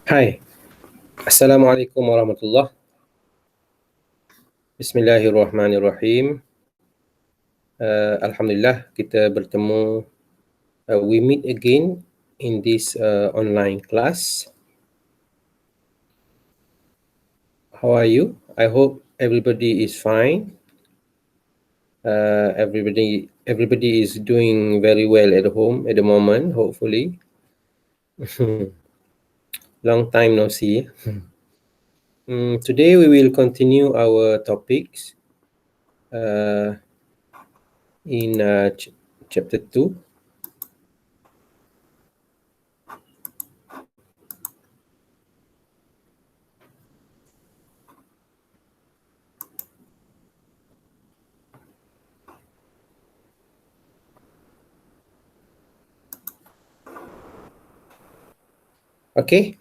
Hai, Assalamualaikum warahmatullah. Bismillahirrahmanirrahim. Alhamdulillah kita bertemu. We meet again in this online class. How are you? I hope everybody is fine. Everybody is doing very well at home at the moment. Hopefully, long time no see. Today we will continue our topics in chapter 2. Okay.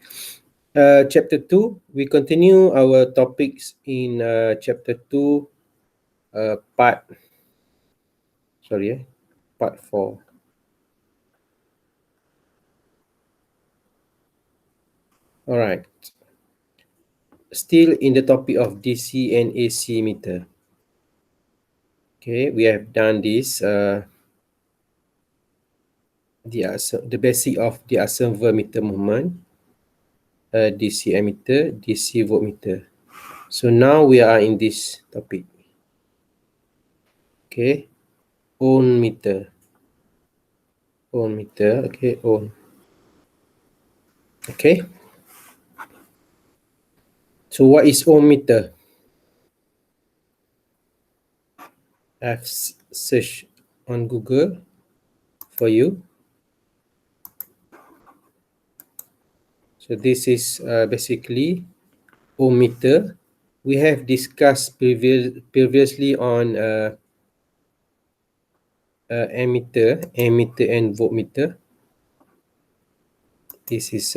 Chapter 2, we continue our topics in chapter 2, part 4. All right. Still in the topic of DC and AC meter. Okay, we have done this, the basic of the assembler meter movement, DC ammeter, DC voltmeter. So now we are in this topic. Okay, ohm meter. Okay, ohm. Okay. So what is ohm meter? I've searched on Google for you. So this is basically ohmmeter. We have discussed previously on ammeter and voltmeter. This is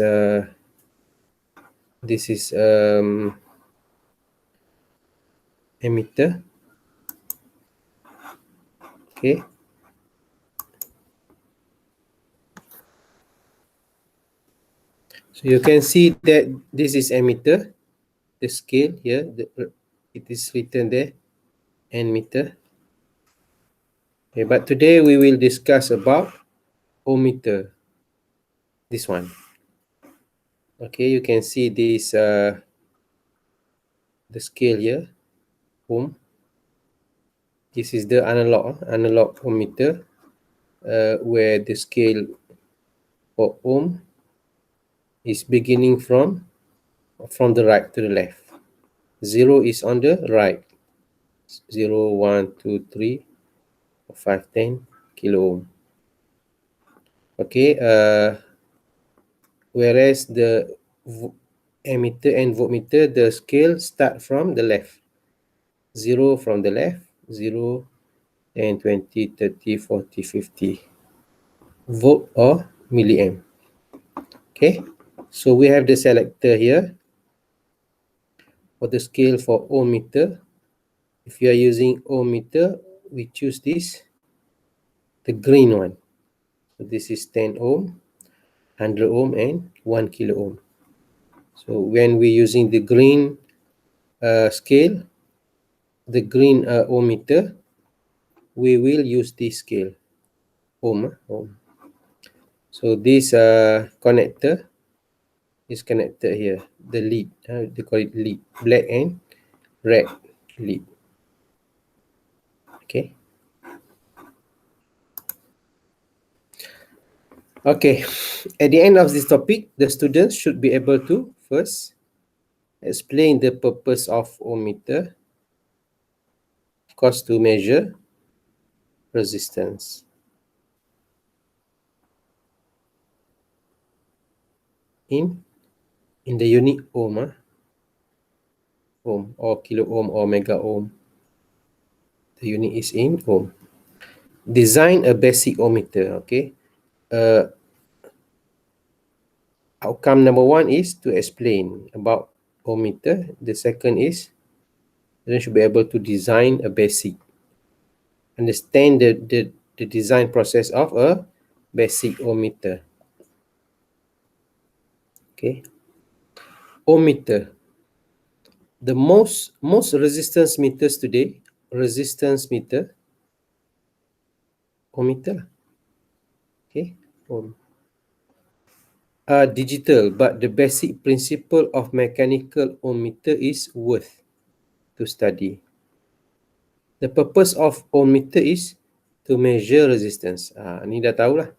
ammeter. Okay. So you can see that this is ammeter. The scale here, it is written there, ammeter. Okay, but today we will discuss about ohmmeter. This one. Okay, you can see this the scale here, ohm. This is the analog ohmmeter, where the scale for ohm is beginning from the right to the left. 0 is on the right. 0, 1, 2, 3, 5, 10 kilo ohm. Okay, whereas the ammeter and voltmeter, the scale start from the left. 0 from the left, 0, 10, 20, 30, 40, 50 volt or milliamp. Okay, so we have the selector here for the scale for ohmmeter. If you are using ohmmeter, we choose this, the green one. So this is 10 ohm, 100 ohm and 1 kilo ohm. So when we're using the green scale, the green ohmmeter, we will use this scale, ohm. So this connector is connected here, the lead, they call it lead, black and red lead. Okay. Okay, at the end of this topic, the students should be able to first explain the purpose of ohmmeter, of course, to measure resistance in the unit ohm, ohm or kilo ohm or mega ohm. The unit is in ohm. Design a basic ohmmeter. Okay, outcome number 1 is to explain about ohmmeter. The second is they should be able to design a basic, understand the design process of a basic ohmmeter. Okay, Ohmmeter. The most resistance meters today, resistance meter, ohmmeter, okay, are digital, but the basic principle of mechanical ohmmeter is worth to study. The purpose of ohmmeter is to measure resistance. Ni dah tahulah.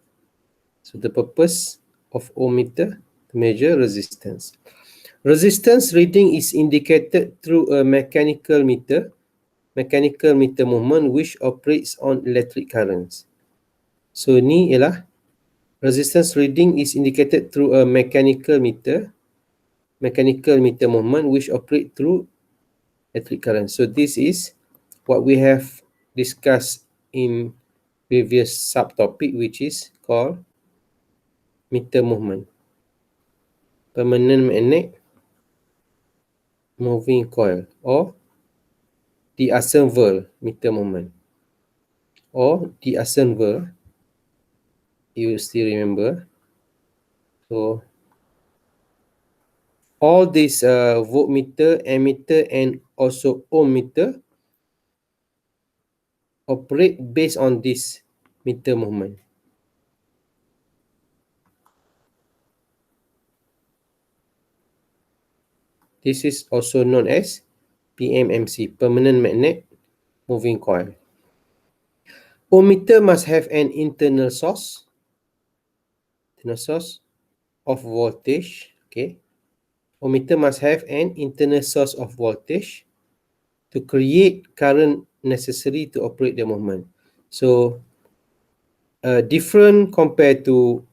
So the purpose of ohmmeter to measure resistance. Resistance reading is indicated through a mechanical meter movement which operates on electric currents. So ni ialah resistance reading is indicated through a mechanical meter movement which operate through electric current. So this is what we have discussed in previous subtopic, which is called meter movement. Permanent magnet moving coil, or the ensemble meter movement, or the ensemble, you still remember. So all these voltmeter, ammeter, and also ohmmeter operate based on this meter movement. This is also known as PMMC, permanent magnet moving coil. Ohmmeter must have an internal source of voltage. Okay, ohmmeter must have an internal source of voltage to create current necessary to operate the movement. So different compared to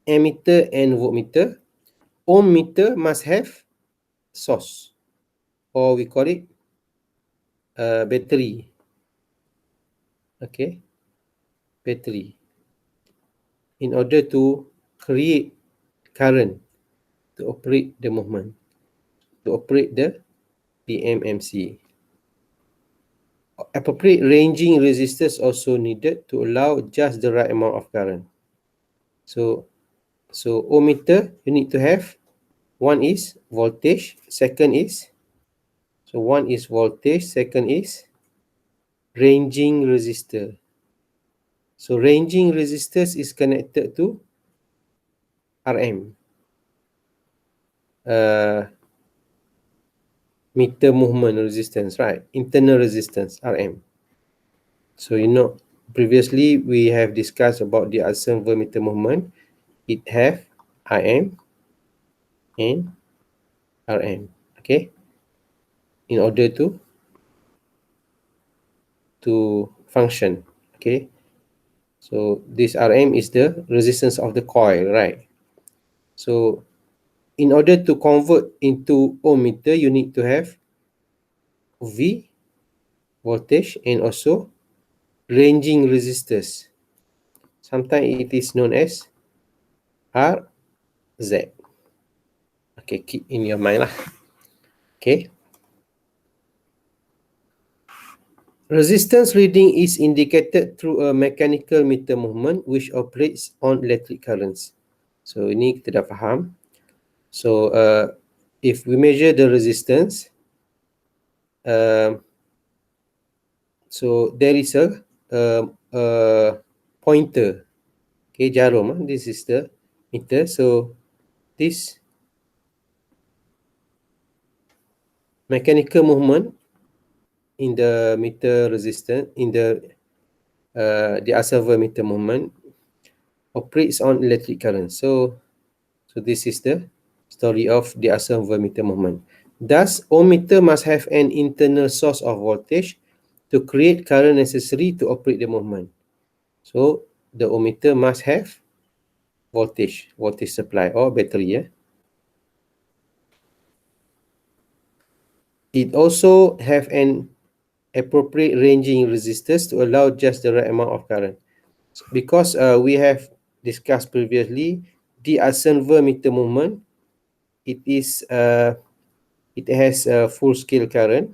ammeter and voltmeter, ohmmeter must have source, or we call it battery. Okay, battery, in order to create current to operate the movement, to operate the PMMC. Appropriate ranging resistors also needed to allow just the right amount of current. So ohmmeter, you need to have, one is voltage, second is, so one is voltage, second is ranging resistor. So ranging resistors is connected to RM, meter movement resistance, right? Internal resistance, RM. So previously we have discussed about the ensemble meter movement. It have IM and RM, okay, in order to function. Okay, so this RM is the resistance of the coil, right? So in order to convert into ohmmeter, you need to have V, voltage, and also ranging resistors. Sometimes it is known as RZ. Okay, keep in your mind lah. Okay. Resistance reading is indicated through a mechanical meter movement which operates on electric currents. So ini kita dah faham. So if we measure the resistance, so there is a pointer, okay, jarum. This is the meter. So this mechanical movement in the meter resistance, in the ensemble meter movement, operates on electric current. So this is the story of the ensemble meter movement. Thus, ohmmeter must have an internal source of voltage to create current necessary to operate the movement. So the ohmmeter must have voltage supply, or battery. It also have an appropriate ranging resistors to allow just the right amount of current. Because we have discussed previously, the ensemble meter movement, it has a full scale current,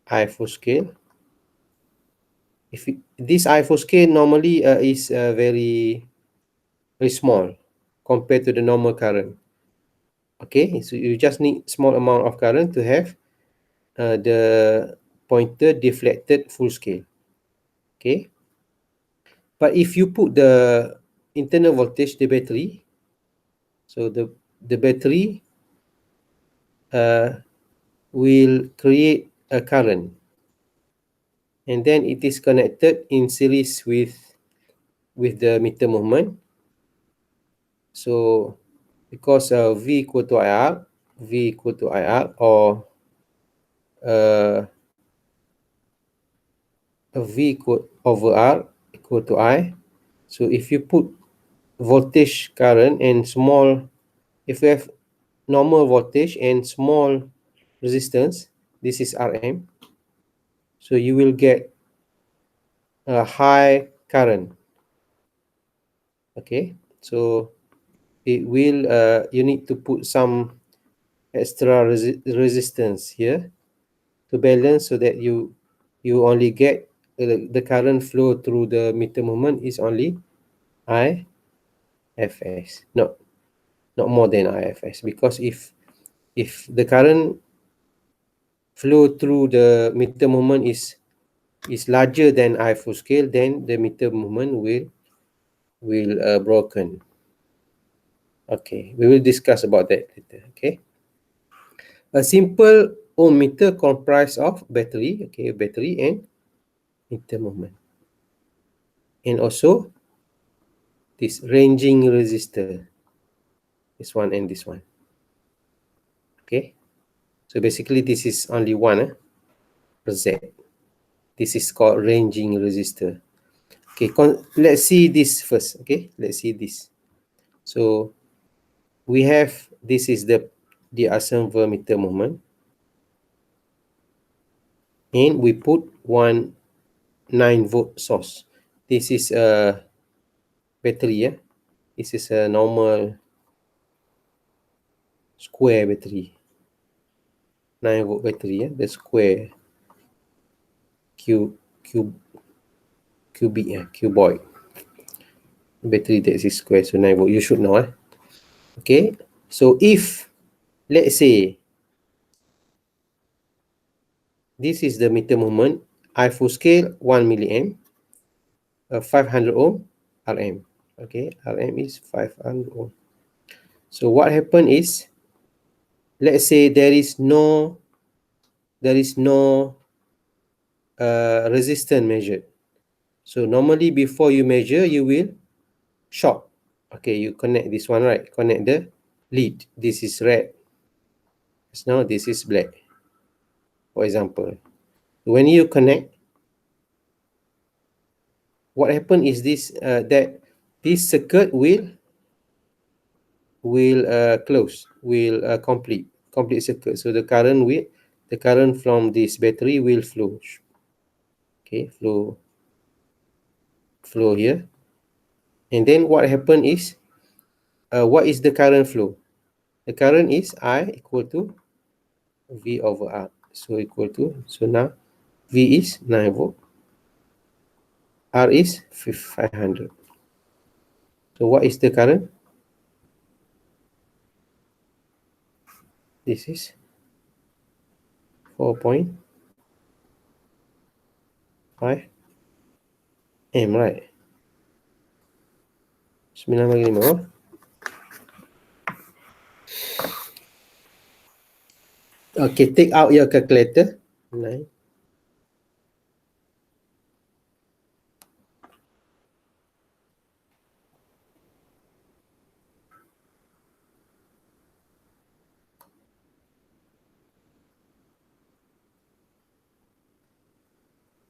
I full scale. This I full scale normally is very small. compared to the normal current. Okay, so you just need small amount of current to have the pointer deflected full scale. Okay, but if you put the internal voltage, the battery, so the battery will create a current, and then it is connected in series with the meter movement. So because V equal to IR, V equal to IR, or uh, V equal over R equal to I. So if you put voltage current and small, if you have normal voltage and small resistance, this is Rm, so you will get a high current. Okay, so it will you need to put some extra resistance here to balance, so that you only get the current flow through the meter movement is only IFS, not more than IFS, because if the current flow through the meter movement is larger than I full scale, then the meter movement will broken. Okay, we will discuss about that later. Okay, a simple ohm meter comprised of battery, okay, battery and meter movement, and also this ranging resistor, this one and this one. Okay, so basically this is only one Z. This is called ranging resistor. Okay, let's see this first. Okay, let's see this. So we have, this is the ensemble meter movement, and we put one 9-volt source. This is a battery. Yeah, this is a normal square battery, 9-volt battery. Yeah, the square cubic, yeah, cuboid battery that is square, so 9-volt. You should know. Okay, so if let's say this is the meter movement, I full scale 1 milliamp, 500 ohm Rm. Okay, Rm is 500 ohm. So what happened is, let's say there is no resistance measured. So normally before you measure, you will short. Okay, you connect this one, right? Connect the lead. This is red. Now this is black. For example, when you connect, what happened is this that this circuit will close, will complete circuit. So the current from this battery will flow. Okay, flow here. And then what happened is, what is the current flow? The current is I equal to V over R. So equal to, so now V is 9 volt, R is 500. So what is the current? This is 4.5 M, right? 9 bagi 5. Okay, take out your calculator. 9.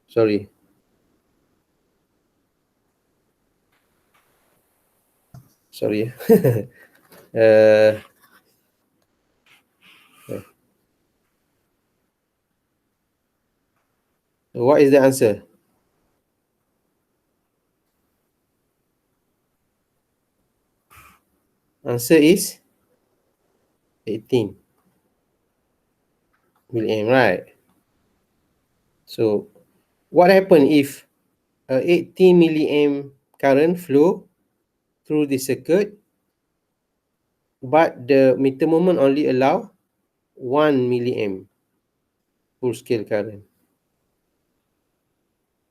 Sorry. Sorry. uh, what is the answer? Answer is 18 milliamp, right? So what happen if 18 milliamp current flow through the circuit, but the meter movement only allow 1 milliamp full scale current.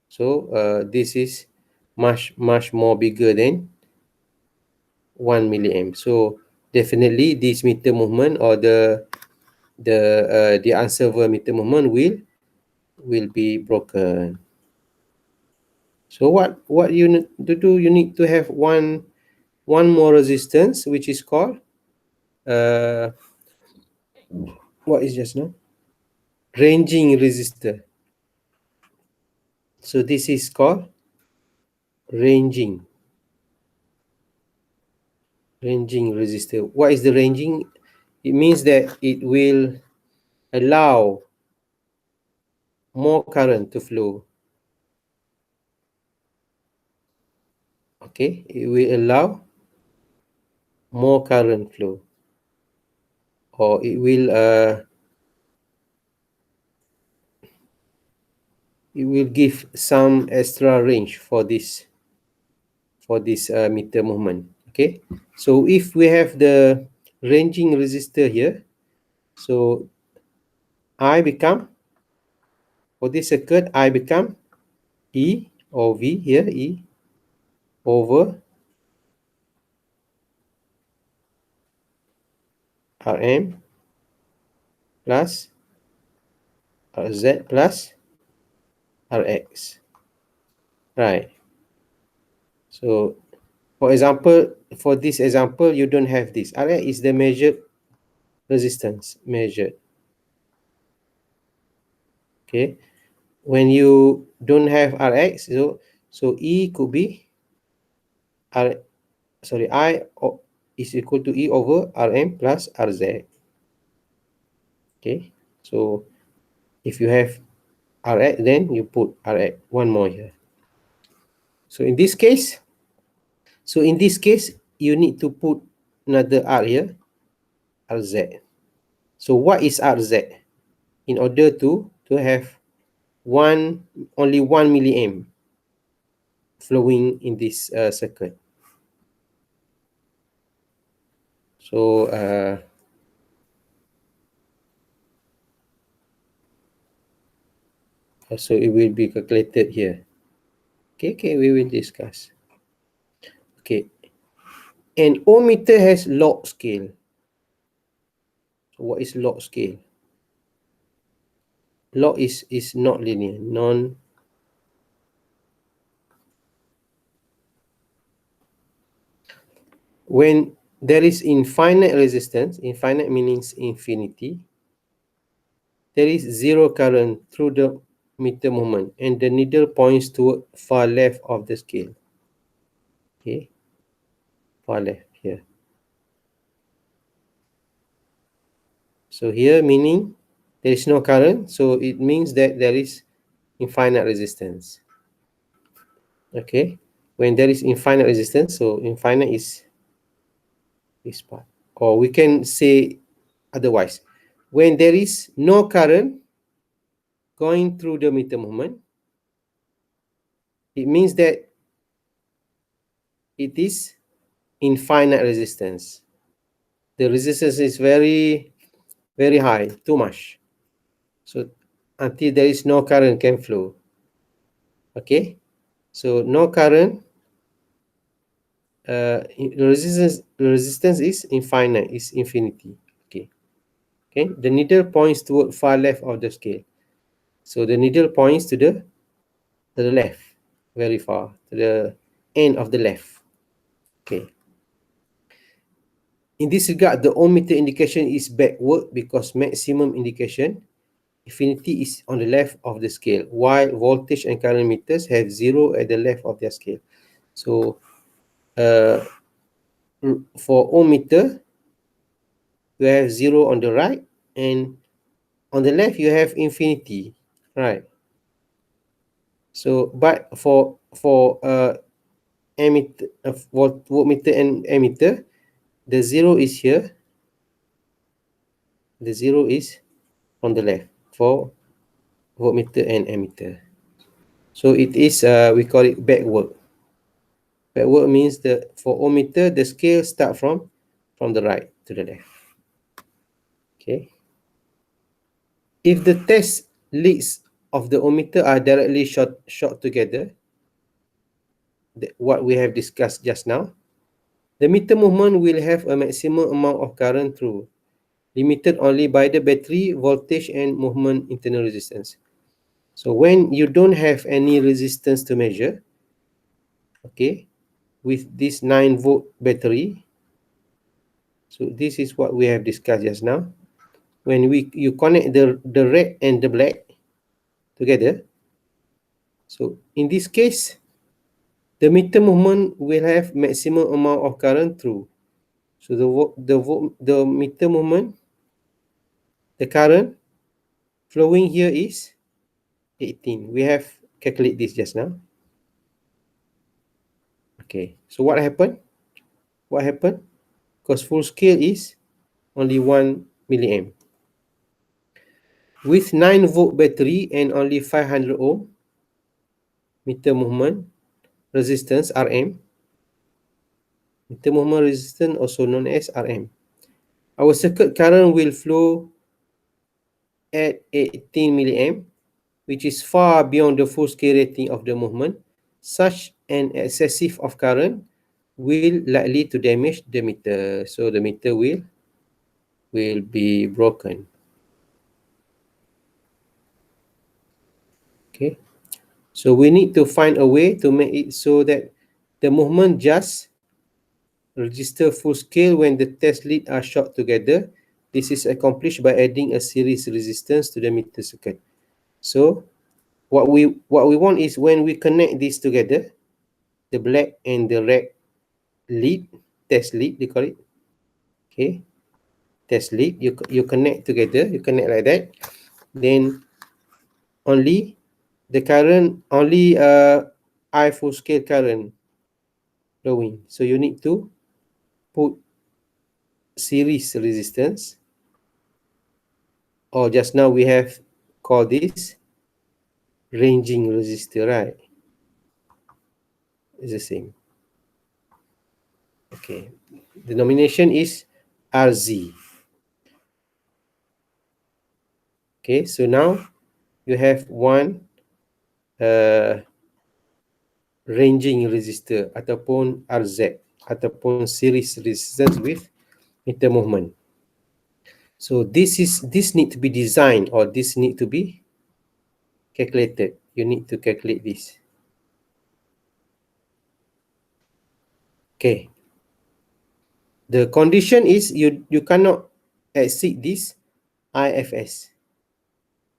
So this is much more bigger than 1 milliamp. So definitely this meter movement or the unserved meter movement will be broken. So what you need to do, you need to have one more resistance, which is called uh what is just now, ranging resistor. So this is called ranging resistor. What is the ranging? It means that it will allow more current to flow. Okay, it will allow more current flow, or it will give some extra range for this meter movement. Okay, so if we have the ranging resistor here, so I become, for this circuit, I become E or V here, E over Rm plus Rz plus Rx. Right. So for example, for this example, you don't have this. Rx is the measured resistance, measured. Okay. When you don't have Rx, so E could be I is equal to E over Rm plus Rz. Okay. So if you have Rx, then you put Rx, one more here. So in this case, you need to put another R here, Rz. So what is Rz? In order to have only 1 milliamp flowing in this circuit. So so it will be calculated here. Okay, we will discuss. Okay, an ohmmeter has log scale. So what is log scale? Log is not linear, when there is infinite resistance, infinite means infinity, there is zero current through the meter movement and the needle points to far left of the scale. Okay, far left here. So here meaning there is no current, so it means that there is infinite resistance. Okay, when there is infinite resistance, so infinite is this part, or we can say otherwise, when there is no current going through the meter movement, it means that it is infinite resistance. The resistance is very high, too much. So until there is no current can flow. Okay, so no current, the resistance is infinite, is infinity. Okay, the needle points toward far left of the scale. So the needle points to the left, very far, to the end of the left. Okay. In this regard, the ohmmeter indication is backward because maximum indication, infinity, is on the left of the scale, while voltage and current meters have zero at the left of their scale. So for ohmmeter, you have zero on the right, and on the left you have infinity, right? So but for ammeter, voltmeter and ammeter, the zero is here, the zero is on the left for voltmeter and ammeter. So it is we call it backward. Backward means for ohmmeter, the scale start from the right. to the left. Okay. If the test leads of the ohmmeter are directly short together, what we have discussed just now, the meter movement will have a maximum amount of current through, limited only by the battery voltage and movement internal resistance. So when you don't have any resistance to measure, okay, with this 9-volt battery, so this is what we have discussed just now. When you connect the red and the black together, so in this case, the meter movement will have maximum amount of current through. So the meter movement, the current flowing here is 18. We have calculated this just now. Okay, so what happened? What happened? Because full scale is only 1 milliamp. With 9-volt battery and only 500 ohm meter movement resistance Rm, meter movement resistance also known as Rm, our circuit current will flow at 18 milliamp, which is far beyond the full scale rating of the movement. Such an excessive of current will likely to damage the meter, so the meter will be broken. Okay, so we need to find a way to make it so that the movement just register full scale when the test lead are short together. This is accomplished by adding a series resistance to the meter circuit. So what we want is when we connect these together, the black and the red lead, test lead they call it, okay, test lead, you connect together, you connect like that, then only the current, only I full scale current flowing. So you need to put series resistance, or just now we have called this ranging resistor, right? It's the same. Okay, denomination is Rz. Okay, so now you have one ranging resistor ataupun Rz ataupun series resistance with meter movement. So this need to be designed, or this need to be calculated. You need to calculate this. Okay. The condition is you cannot exceed this IFS.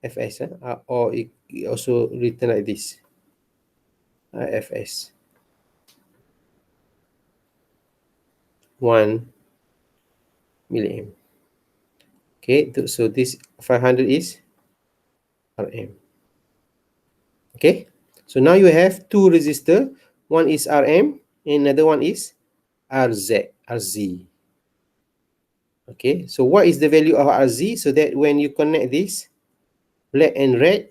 FS, or it also written like this. IFS. 1 milliamp. Okay, so this 500 is Rm. Okay, so now you have two resistor. One is Rm and another one is Rz. Okay, so what is the value of Rz? So that when you connect this black and red,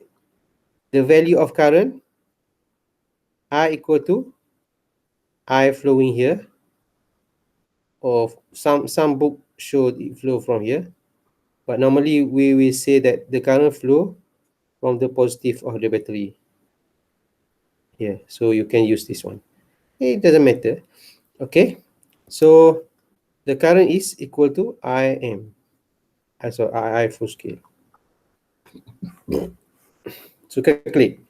the value of current I equal to I flowing here, or some book show it flow from here, but normally we will say that the current flow from the positive of the battery. Yeah, so you can use this one. It doesn't matter. Okay, so the current is equal to Im, so I full scale. So calculate.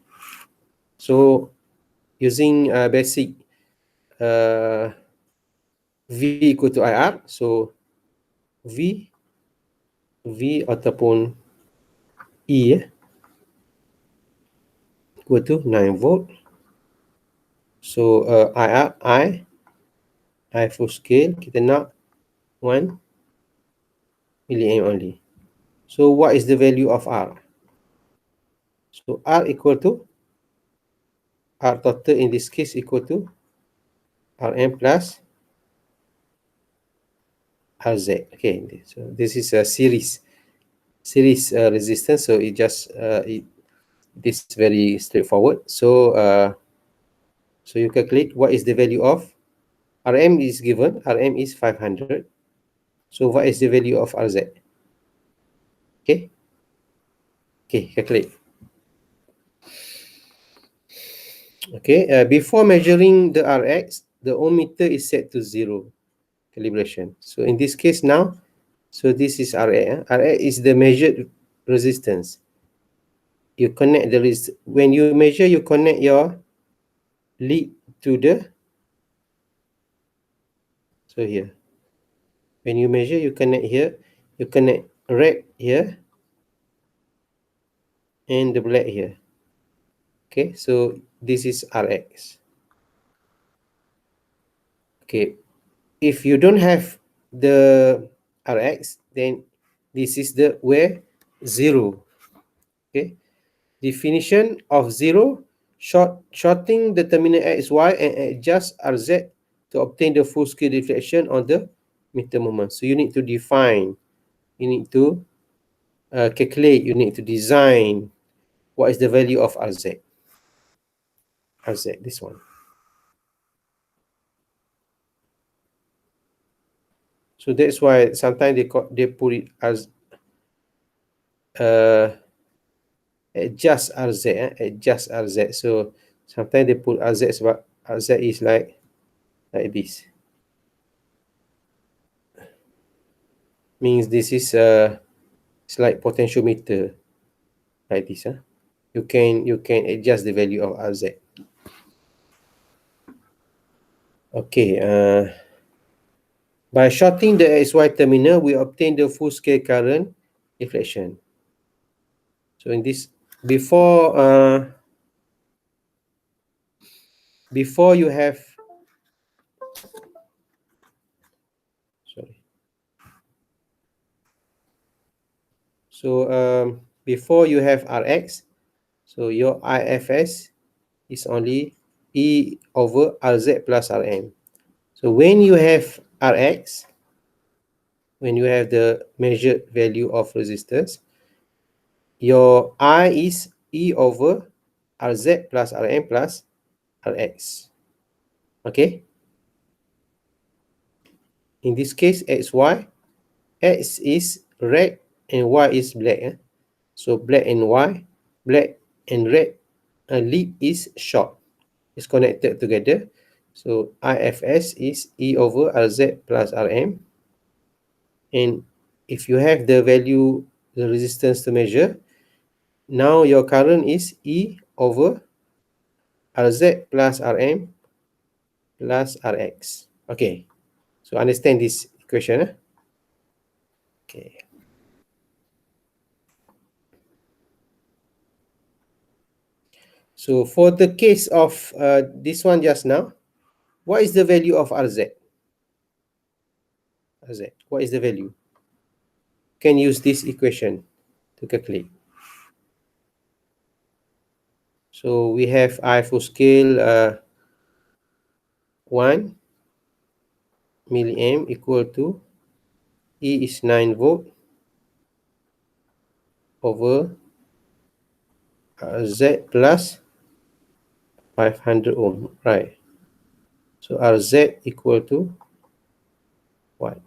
So using basic V equal to IR, so V ataupun E equal to 9 volt. So IR, I full scale, kita nak 1 milliamp only. So what is the value of R? So R equal to, R total in this case equal to Rm plus Rz. Okay, so this is a series resistance, so it just this is very straightforward. So so you calculate what is the value of Rm is given. Rm is 500. So what is the value of Rz? Okay. Okay, calculate. Okay, before measuring the Rx, the ohmmeter is set to 0 calibration. So in this case now, so this is Ra. Ra is the measured resistance. You connect the when you measure, you connect your lead to the, so here. When you measure, you connect here, you connect red here and the black here. Okay, so this is Rx. Okay, if you don't have the Rx, then this is the where 0. Okay, definition of 0, shorting the terminal XY and adjust Rz to obtain the full scale reflection on the meter moment. So you need to define, you need to calculate, you need to design what is the value of Rz. Rz, this one. So that's why sometimes they put it as adjust Rz, adjust Rz. So sometimes they put Rz, but Rz is like this. Means this is it's like potentiometer, like this. You can adjust the value of Rz. Okay. By shorting the XY terminal, we obtain the full scale current reflection. So in this, before you have, sorry. So before you have Rx, so your IFS is only E over Rz plus Rm. So when you have Rx, when you have the measured value of resistance, your I is E over Rz plus Rm plus Rx. Okay? In this case, XY, X is red and Y is black. So black and Y, black and red, lead is short. It's connected together. So IFS is E over Rz plus Rm. And if you have the value, the resistance to measure, now your current is E over Rz plus Rm plus Rx. Okay. So understand this equation. Okay. So for the case of this one just now, what is the value of Rz? Rz. What is the value? You can use this equation to calculate. So we have I full scale 1 milliamp equal to E is 9 volt over Z plus 500 ohm, right? So Rz equal to what?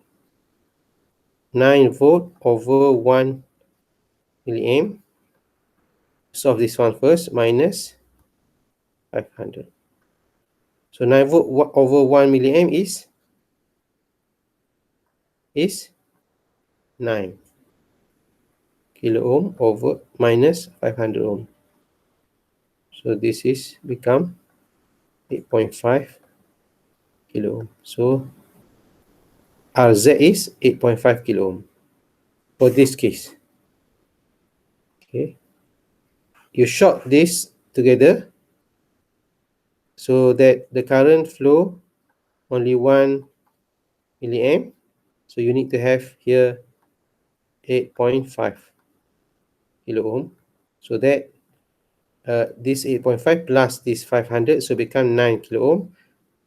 9 volt over 1 milliamp. Solve this one first, minus 500. So 9 volt over 1 milliamp is 9 kilo ohm over minus 500 ohm. So this is become 8.5 kilo ohm. So Rz is 8.5 kilo ohm for this case. Okay. You short this together so that the current flow only 1 milliamp. So you need to have here 8.5 kilo ohm. So that this 8.5 plus this 500, so become 9 kilo ohm.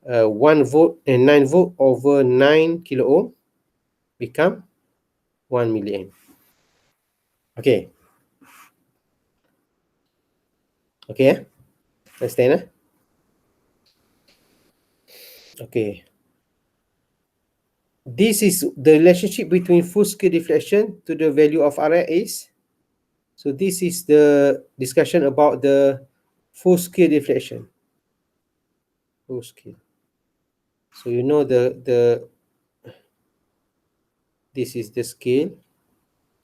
1 volt and 9 volt over 9 kilo ohm become 1 milliamp. Okay. Okay. Understand? Okay. This is the relationship between full scale deflection to the value of Rx is. So this is the discussion about the full scale deflection. Full scale. So you know this is the scale.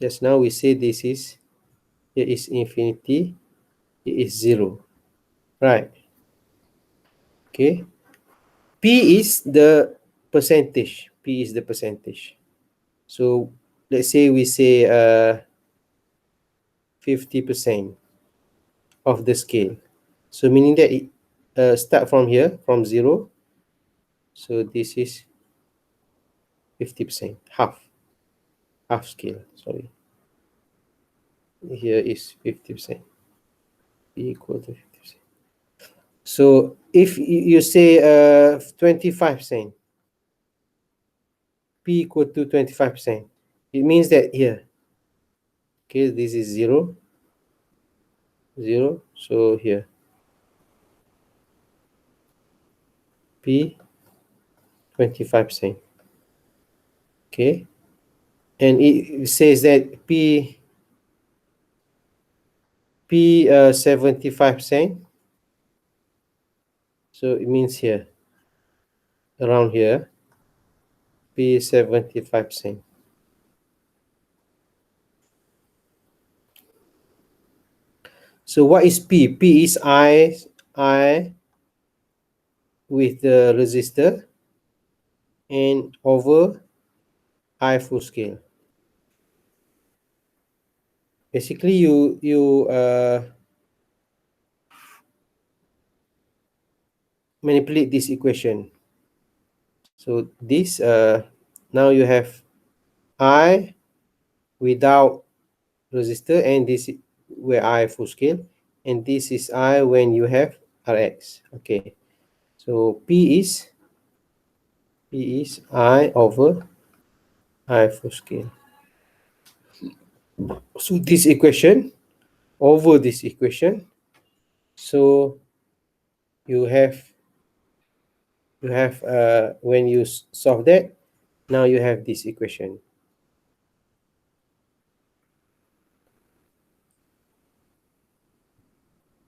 Just now we say this is, here is infinity, it is 0, right? Okay. P is the percentage. P is the percentage. So let's say we say 50% of the scale. So meaning that it start from here, from 0. So this is 50%, half scale, sorry. Here is 50%, P equal to 50%. So if you say 25%, P equal to 25%, it means that here, okay, this is 0, 0, so here, P 25%, okay, and it says that P 75%, so it means here, around here, P 75%. So what is P? P is I with the resistor and over I full scale. Basically, you manipulate this equation. So this now you have I without resistor, and this where I full scale, and this is I when you have Rx. Okay, so P is I over I full scale. So this equation over this equation, so you have when you solve that, now you have this equation.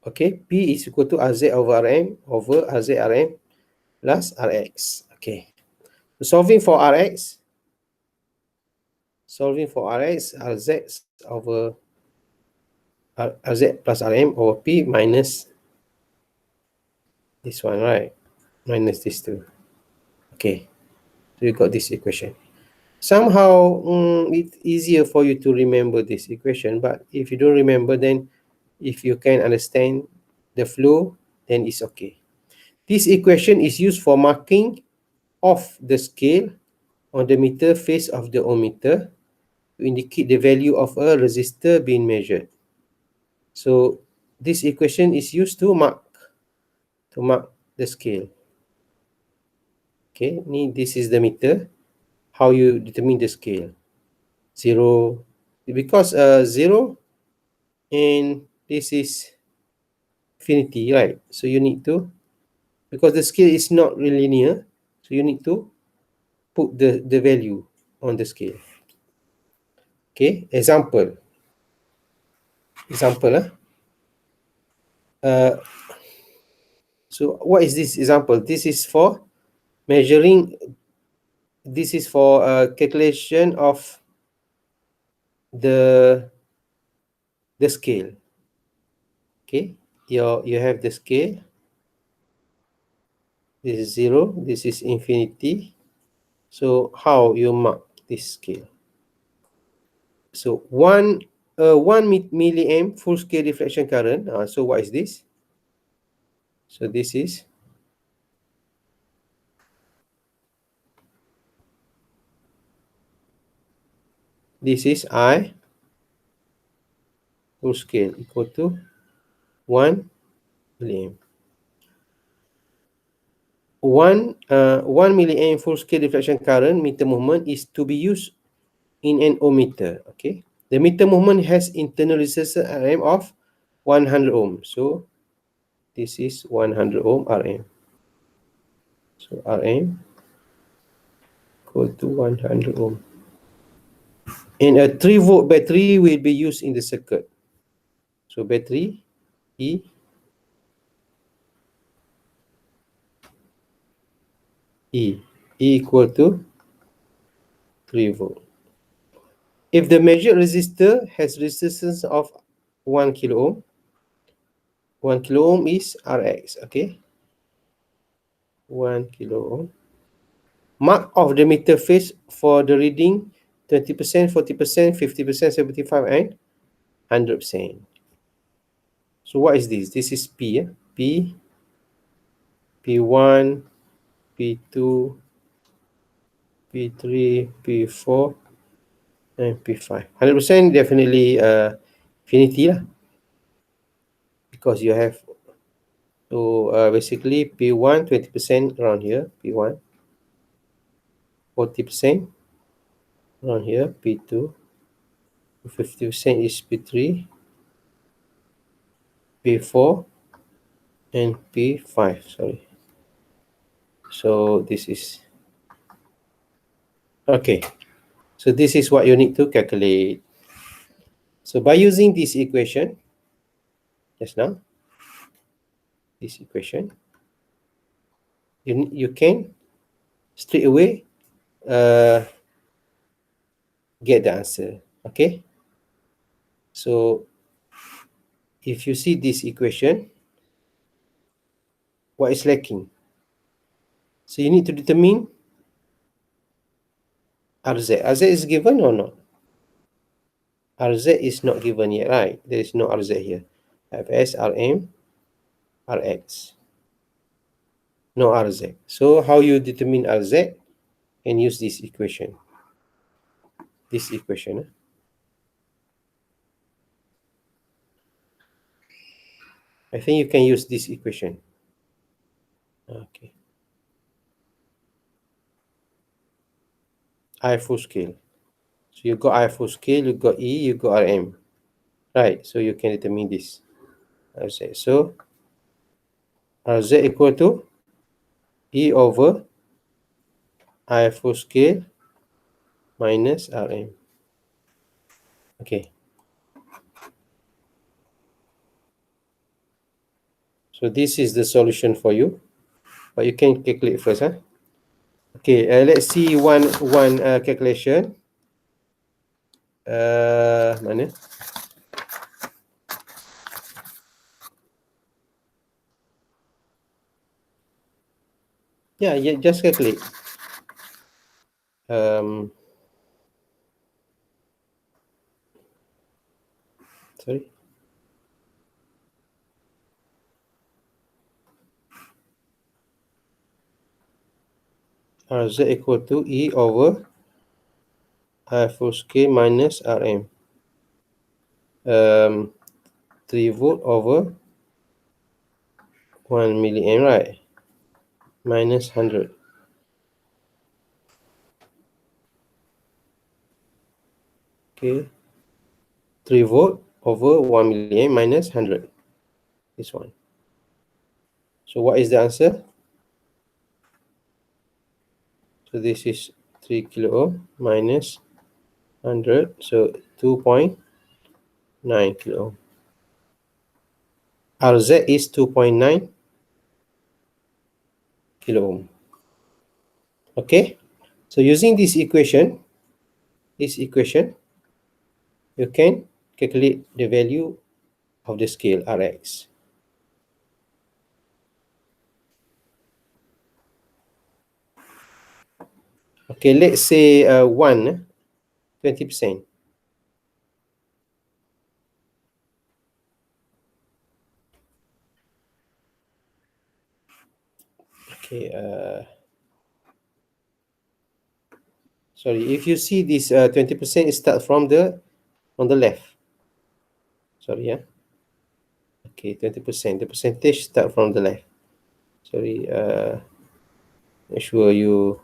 Okay, P is equal to Rz over Rm over Rz Rm plus Rx. Okay, so solving for Rx, Rz over Rz plus Rm over P minus this one, right? Minus this two. Okay, so you got this equation. Somehow it's easier for you to remember this equation, but if you don't remember, then if you can understand the flow, then it's okay. This equation is used for marking off the scale on the meter face of the ohmmeter to indicate the value of a resistor being measured. So this equation is used to mark the scale. Okay, this is the meter. How you determine the scale? 0, because 0 and this is infinity, right? So you need to, because the scale is not really linear, so you need to put the value on the scale. Okay, example. So what is this example? This is for measuring, this is for calculation of the scale. Okay, you have the scale. This is 0, this is infinity. So how you mark this scale? So 1 milliamp full scale deflection current. So what is this? So this is I full scale equal to 1 milliamp. 1 milliamp full scale deflection current meter movement is to be used in an ohmmeter. Okay, the meter movement has internal resistance Rm of 100 ohm. So this is 100 ohm Rm. So Rm equal to 100 ohm. And a 3-volt battery will be used in the circuit. So battery E equal to 3 volt. If the measured resistor has resistance of 1 kilo ohm, 1 kilo ohm is Rx, okay? 1 kilo ohm. Mark off the meter face for the reading 20%, 40%, 50%, 75%, and 100%. So what is this? This is P, P, P1, P2, P3, P4, and P5. 100% definitely infinity lah. Because you have, so basically P1 20% around here, P1 40% around here, P2 50% is P3, P4, and P5. Sorry. So this is okay. So this is what you need to calculate. So by using this equation just now, this equation, you can straight away get the answer. Okay. So if you see this equation, what is lacking? So you need to determine Rz. Rz is given or not? Rz is not given yet, right? There is no Rz here. Fs, Rm, Rx. No Rz. So how you determine Rz? Can use this equation. This equation. I think you can use this equation. Okay. I full scale. So you got I full scale, you got E, you got Rm. Right. So you can determine this. Rz. So Rz equal to E over I full scale minus Rm. Okay. So this is the solution for you. But you can calculate first. Huh? Okay, let's see one calculation. Mana? Yeah, just calculate. Sorry. Rz equal to E over I full scale minus Rm. 3 volt over 1 milliamp, right? Minus 100. Okay. 3 volt over 1 milliamp minus 100. This one. So what is the answer? So this is 3 kilo ohm minus 100. So 2.9 kilo ohm. Rz is 2.9 kilo ohm. Okay. So using this equation, you can calculate the value of the scale Rx. Okay, let's say 1, 20%. Okay, sorry, if you see this 20% start from on the left. Sorry, yeah. Okay, 20%. The percentage start from the left. Sorry, make sure you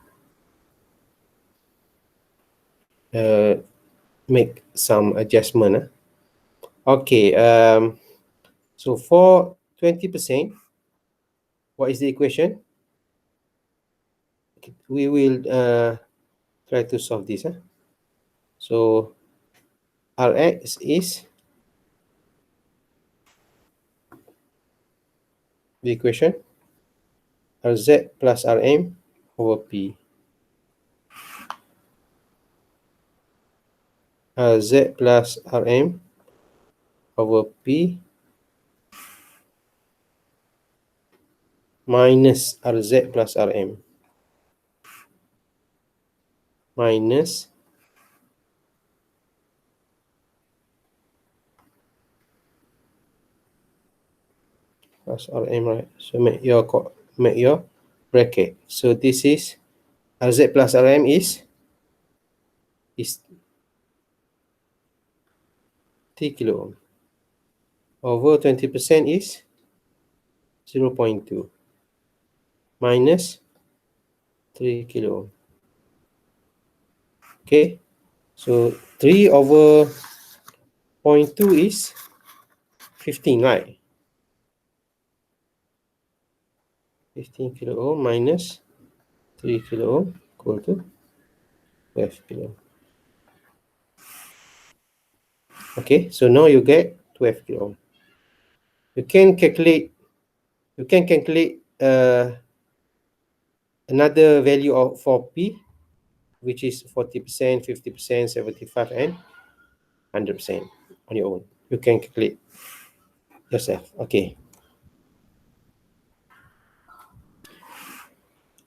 make some adjustment. Okay, so for 20%, what is the equation? We will Try to solve this. So Rx is the equation Rz plus Rm over P. Rz plus Rm over P minus Rz plus Rm minus plus Rm, right? So make your bracket. So this is Rz plus Rm is 3 kilo ohm. Over 20% is 0.2 minus 3 kilo ohm. Okay, so 3 over 0.2 is 15, right? 15 kilo ohm minus 3 kilo ohm equal to 12 kilo ohm. Okay, so now you get 12 kilo ohm. You can calculate another value of for P, which is 40%, 50%, 75, and 100% on your own. You can calculate yourself. Okay.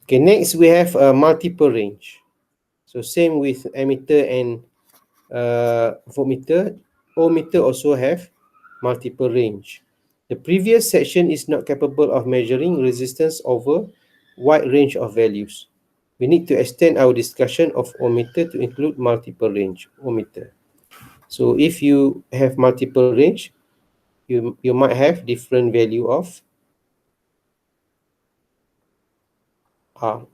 Okay, next we have a multiple range. So same with ammeter and voltmeter. Ohmmeter also have multiple range. The previous section is not capable of measuring resistance over wide range of values. We need to extend our discussion of ohmmeter to include multiple range ohmmeter. So if you have multiple range, you might have different value of R.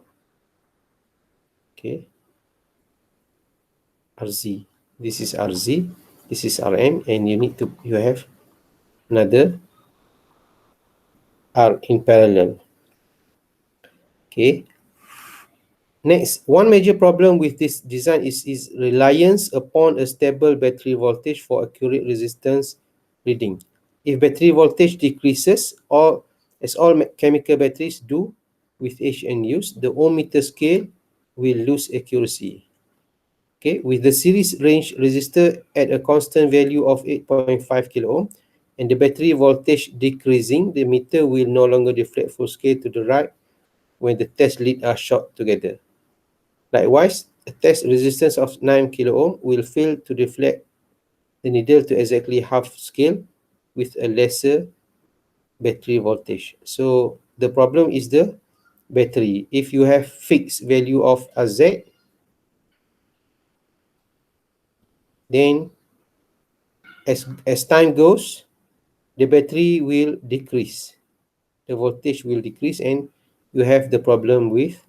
Okay, Rz. This is Rz. This is Rm, and you have another R in parallel. Okay. Next, one major problem with this design is reliance upon a stable battery voltage for accurate resistance reading. If battery voltage decreases, or as all chemical batteries do with age and use, the ohmmeter scale will lose accuracy. Okay, with the series range resistor at a constant value of 8.5 kilo ohm and the battery voltage decreasing, the meter will no longer deflect full scale to the right when the test leads are short together. Likewise, a test resistance of 9 kilo ohm will fail to deflect the needle to exactly half scale with a lesser battery voltage. So the problem is the battery. If you have fixed value of a Z, then as time goes, the battery will decrease. The voltage will decrease, and you have the problem with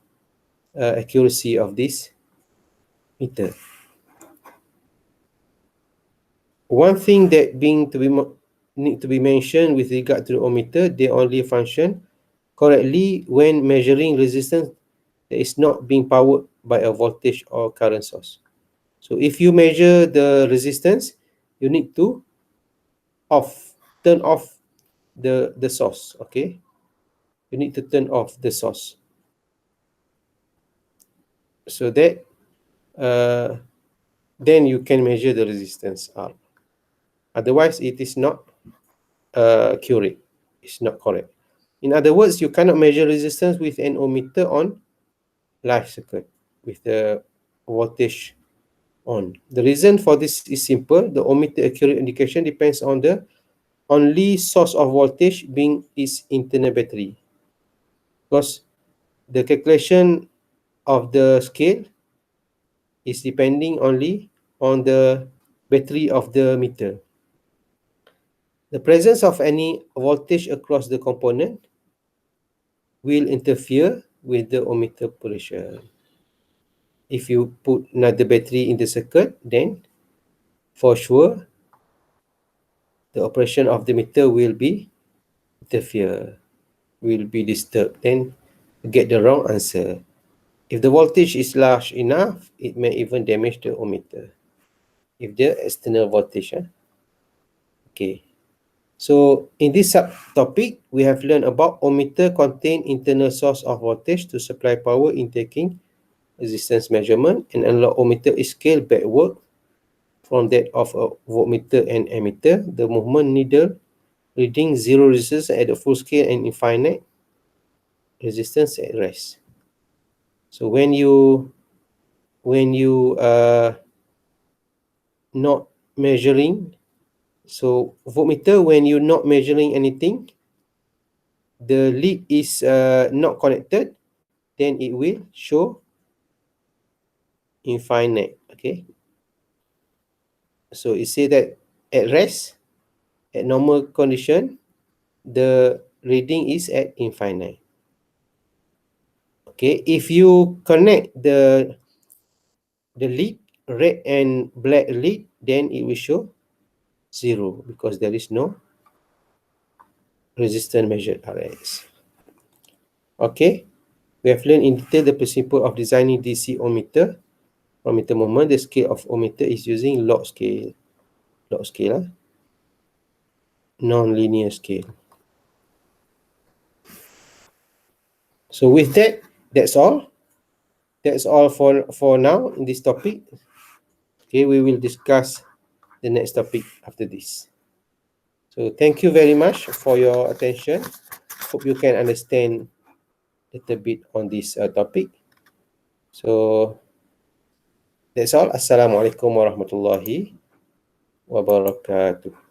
accuracy of this meter. One thing that need to be mentioned with regard to the ohmmeter, they only function correctly when measuring resistance that is not being powered by a voltage or current source. So if you measure the resistance, you need to turn off the source. Okay, you need to turn off the source so that then you can measure the resistance R. Otherwise, it is not accurate. It's not correct. In other words, you cannot measure resistance with an ohmmeter on live circuit with the voltage on. The reason for this is simple. The ohmmeter accurate indication depends on the only source of voltage being its internal battery, because the calculation of the scale is depending only on the battery of the meter. The presence of any voltage across the component will interfere with the ohmmeter operation. If you put another battery in the circuit, then for sure the operation of the meter will be interfere, will be disturbed, then you get the wrong answer. If the voltage is large enough, it may even damage the ohmmeter. If the external voltage. Okay. So in this subtopic, we have learned about ohmmeter contain internal source of voltage to supply power in taking resistance measurement, and analog ohmmeter is scale backward from that of a voltmeter and ammeter. The movement needle reading zero resistance at the full scale and infinite resistance at rest. So when you not measuring, so voltmeter, when you're not measuring anything, the lead is not connected, then it will show infinite. Okay, so it say that at rest, at normal condition, the reading is at infinite. Okay, if you connect the lead, red and black lead, then it will show 0 because there is no resistance measured Rs. Okay, we have learned in detail the principle of designing DC ohmmeter. From meter moment, the scale of ohmmeter is using log scale, non-linear scale. So with that, that's all. That's all for now in this topic. Okay, we will discuss the next topic after this. So thank you very much for your attention. Hope you can understand a little bit on this topic. So that's all. Assalamualaikum warahmatullahi wabarakatuh.